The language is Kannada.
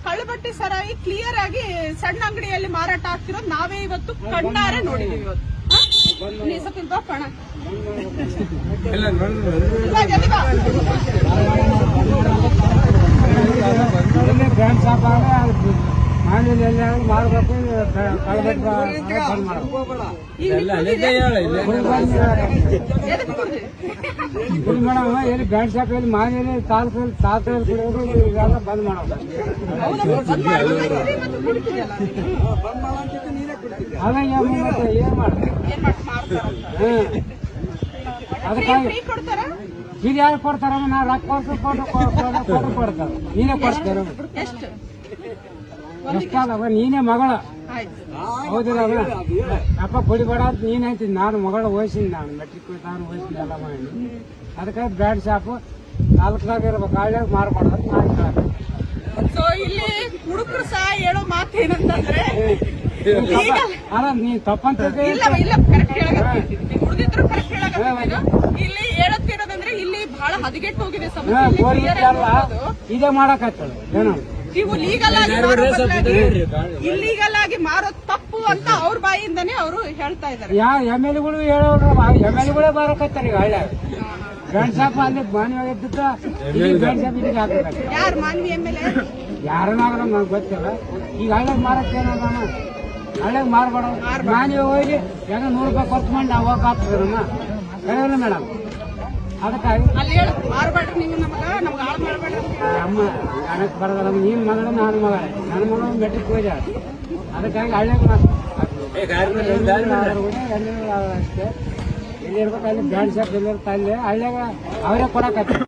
ಕಳ್ಳಬಟ್ಟಿ ಸರಾಯಿ ಕ್ಲಿಯರ್ ಆಗಿ ಸಣ್ಣ ಅಂಗಡಿಯಲ್ಲಿ ಮಾರಾಟ ಆಗ್ತಿರೋದು ನಾವೇ ಇವತ್ತು ಕಣ್ಣಾರೆ ನೋಡಿದೀವಿ ಇವತ್ತು. ಸ್ವಲ್ಪ ಇಲ್ಲಿ ಬಾಪಣ ಮಾರ್ಬೇಕು ಮೇಡಮ್ ಎಲ್ಲಿ ಬ್ಯಾಂಡ್ ಶಾಪ್ ಎಲ್ಲಿ ಮಾನೇಲಿ ತಾಲೂಕಲ್ಲಿ ಕುಡಿಯೋದು ಇದೆಲ್ಲ ಬಂದ್ ಮಾಡೋದು. ಅದ ಏನ್ ಮಾಡ್ತಾರೆ ಅದಕ್ಕಾಗಿ ಇದು ಯಾರು ಕೊಡ್ತಾರ ನಾ ರೊಕ್ಕ ಕೊಡ್ತಾರ ನೀನೇ ಕೊಡ್ತಾರ ಎಷ್ಟಾಗವ ನೀನೇ ಮಗಳ ಹೌದಿಲ್ಲ ಅಪ್ಪ ಕುಡಿಬೇಡ ನೀನ್ ಹೇಳ್ತೀನಿ ನಾನು ಮಗಳ ವಯಸ್ಸಿನ ನಾನು ಮೆಟ್ರಿಕ್ ನಾನು ವಯಸ್ಸಿನ ಎಲ್ಲ ಮಾಡಿ ಅದಕ್ಕಾಗಿ ಬ್ರ್ಯಾಂಡ್ ಶಾಪ್ ನಾಲ್ಕದಾಗ ಇರ್ಬೇಕು ಹಳ್ಳಿಯಾಗ ಮಾರ್ಬಾರ್ದು ಸೊ ಇಲ್ಲಿ ಹುಡುಗರು ಸಹ ಹೇಳೋ ಮಾತು ಏನಂತಂದ್ರೆ ಅಲ್ಲ ನೀ ತಪ್ಪಂತ ಹುಡುಗಿದ್ರು ಕರೆಕ್ಟ್ ಹೇಳಕ್ ಇಲ್ಲಿ ಹೇಳತ್ತಿರೋದಂದ್ರೆ ಇಲ್ಲಿ ಬಹಳ ಹದಗೆಟ್ಟು ಹೋಗಿದೆ ಇದೇ ಮಾಡಕತ್ತಳ ಏನೋ ನೀವು ಇಲ್ಲೀಗಲ್ ಆಗಿ ಮಾರೋದು ತಪ್ಪು ಅಂತ ಅವ್ರ ಬಾಯಿಂದಾನೇ ಅವರು ಹೇಳ್ತಾ ಇದ್ದಾರೆ. ಎಮ್ಎಲ್ಎಗಳು ಹೇಳೋರು ಎಮ್ಎಲ್ಎಗಳೇ ಮಾರಕತ್ತಾರ ಈಗ ಹಳ್ಳಿಯಾಗ ಬ್ರ್ಯಾಂಡ್ ಶಾಪ್ ಅಲ್ಲಿ ಮಾನವ ಎದ್ದಿದ್ದ ಬ್ರ್ಯಾಂಡ್ ಶಾಪ್ ಇದಕ್ಕೆ ಹಾಕಬೇಕು. ಯಾರು ಮಾನವಿ ಎಮ್ಎಲ್ಎ ಯಾರನ್ನಾಗ ನಮ್ಗೆ ಗೊತ್ತಿಲ್ಲ. ಈಗ ಹಳ್ಳಿಯಾಗ ಮಾರಕ್ಕೆ ಏನದ ಹಳ್ಳಿಯಾಗ ಮಾರ್ಬೇಡ ಮಾನವ ಹೋಗಿ ಯಾಕ ₹100 ಖರ್ಚು ಮಾಡಿ ನಾವು ಹೋಗಕ್ ಆಗ್ತದಮ್ಮ ಕರೆಯಲ್ಲ ಮೇಡಮ್. ಅದಕ್ಕಾಗಿ ಅಲ್ಲಿ ಮಾರ್ಬೇಡ್ರಿ ನೀವು ನಮ್ಗೆ ಹಾಳು ಮಾಡ್ಬೇಡ್ರಿ ಅಮ್ಮ ನನಗೆ ಬರೋದಲ್ಲ ನೀನ್ ಮಗಳು ನಾನು ಮಗಳ ನನ್ನ ಮಗಳು ಮೆಟ್ರಿಕ್ ಹೋದ ಅದಕ್ಕಾಗಿ ಹಳ್ಳಿಯಾಗ ಅಷ್ಟೇ ಇಲ್ಲಿ ಇರ್ಬೇಕು ಅಲ್ಲಿ ಬ್ಯಾಂಡ್ ಶಾಪ್ ಎಲ್ಲಿ ಇರ್ತಾ ಅಲ್ಲಿ ಹಳ್ಳಿಯಾಗ ಅವರೇ ಕೊಡಕತ್ತ